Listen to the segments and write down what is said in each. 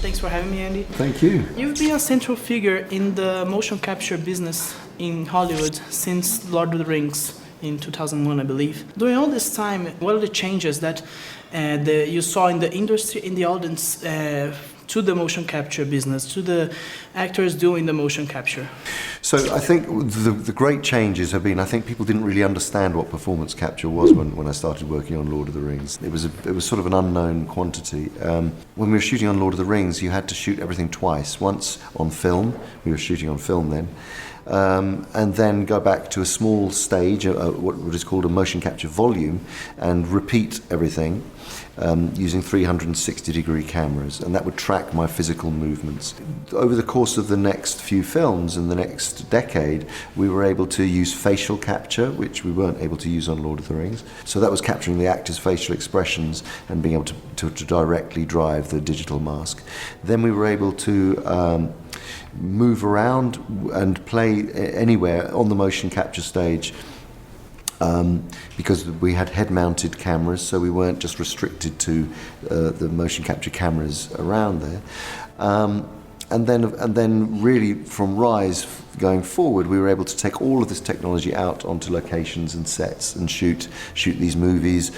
Thanks for having me, Andy. Thank you. You've been a central figure in the motion capture business in Hollywood since Lord of the Rings in 2001, I believe. During all this time, what are the changes that you saw in the industry, in the audience, to the motion capture business, to the actors doing the motion capture? So I think the great changes have been, I think people didn't really understand what performance capture was when I started working on Lord of the Rings. It was sort of an unknown quantity. When we were shooting on Lord of the Rings, you had to shoot everything twice. Once on film, we were shooting on film then, and then go back to a small stage, what is called a motion capture volume, and repeat everything using 360-degree cameras, and that would track my physical movements. Over the course of the next few films in the next decade, we were able to use facial capture, which we weren't able to use on Lord of the Rings. So that was capturing the actors' facial expressions and being able to directly drive the digital mask. Then we were able to move around and play anywhere on the motion capture stage, because we had head-mounted cameras, so we weren't just restricted to the motion capture cameras around there. And then really from Rise going forward, we were able to take all of this technology out onto locations and sets and shoot these movies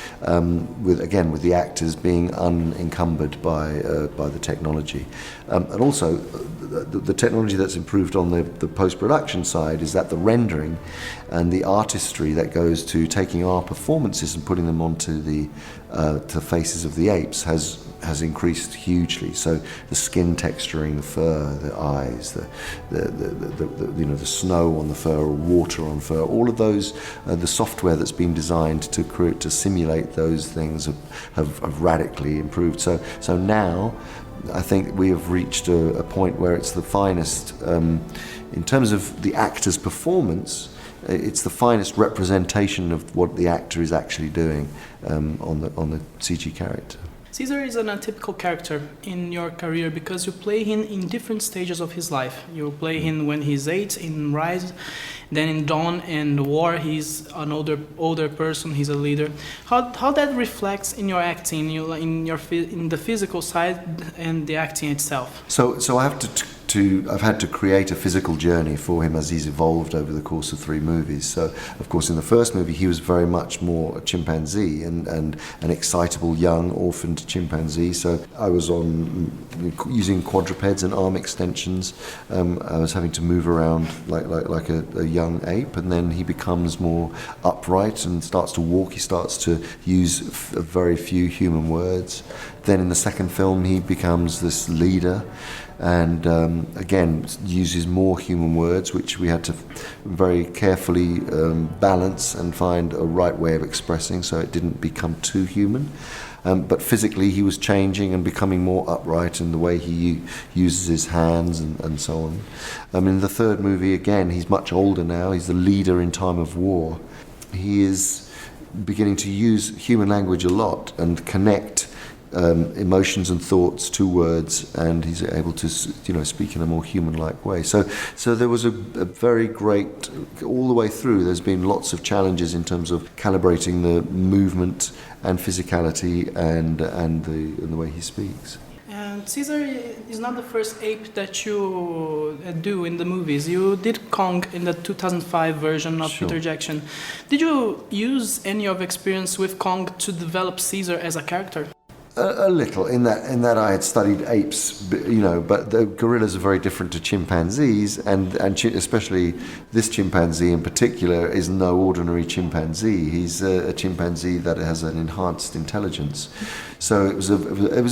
with the actors being unencumbered by the technology. And also the technology that's improved on the post-production side is that the rendering and the artistry that goes to taking our performances and putting them onto the faces of the apes has increased hugely. So the skin texturing, the fur, the eyes, the snow on the fur or water on fur, all of those, the software that's been designed to simulate those things have radically improved. So now I think we have reached a point where it's the finest, in terms of the actor's performance, it's the finest representation of what the actor is actually doing on the CG character. Caesar is an atypical character in your career because you play him in different stages of his life. You play him when he's 8 in Rise, then in Dawn and War he's an older person, he's a leader. How that reflects in your acting, in the physical side and the acting itself? So I have I've had to create a physical journey for him as he's evolved over the course of 3 movies. So, of course, in the first movie, he was very much more a chimpanzee and an excitable young orphaned chimpanzee. So I was using quadrupeds and arm extensions. I was having to move around like a young ape, and then he becomes more upright and starts to walk. He starts to use very few human words. Then in the second film, he becomes this leader, and again uses more human words, which we had to very carefully balance and find a right way of expressing so it didn't become too human. But physically he was changing and becoming more upright in the way he uses his hands and so on. In the third movie, again, he's much older now. He's the leader in time of war. He is beginning to use human language a lot and connect emotions and thoughts to words, and he's able to speak in a more human-like way. So there was a very great, all the way through, there's been lots of challenges in terms of calibrating the movement and physicality and the way he speaks. And Caesar is not the first ape that you do in the movies. You did Kong in the 2005 version of Sure. Peter Jackson. Did you use any of experience with Kong to develop Caesar as a character? A little, in that I had studied apes, but the gorillas are very different to chimpanzees, and especially this chimpanzee in particular is no ordinary chimpanzee. He's a chimpanzee that has an enhanced intelligence. So it was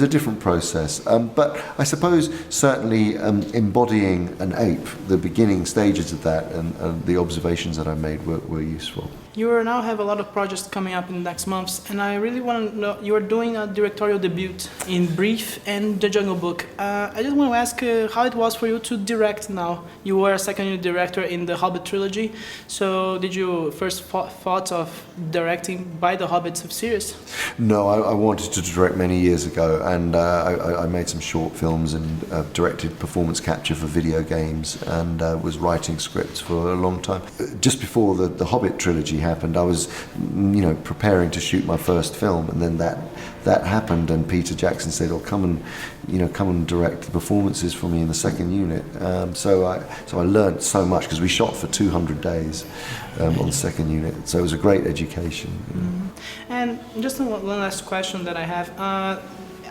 a different process. But I suppose certainly embodying an ape, the beginning stages of that, and the observations that I made were useful. You now have a lot of projects coming up in the next months, and I really want to know, you are doing a directorial debut in Brief and The Jungle Book. I just want to ask how it was for you to direct now. You were a second-year director in the Hobbit trilogy, so did you first thought of directing by the Hobbit series? No, I wanted to direct many years ago, and I made some short films and directed performance capture for video games, and was writing scripts for a long time. Just before the Hobbit trilogy happened. I was, preparing to shoot my first film, and then that happened, and Peter Jackson said, "Oh, come and direct the performances for me in the second unit." So I learned so much because we shot for 200 days on the second unit. So it was a great education. And just one last question that I have.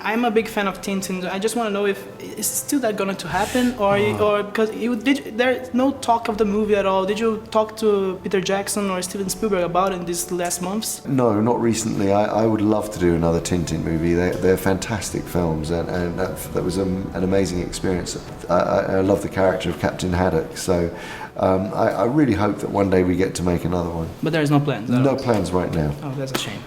I'm a big fan of Tintin. I just want to know if is still that going to happen, or because there's no talk of the movie at all. Did you talk to Peter Jackson or Steven Spielberg about it in these last months? No, not recently. I would love to do another Tintin movie. They're fantastic films, and that was an amazing experience. I love the character of Captain Haddock, so I really hope that one day we get to make another one. But there's no plans. No plans right now. Oh, that's a shame.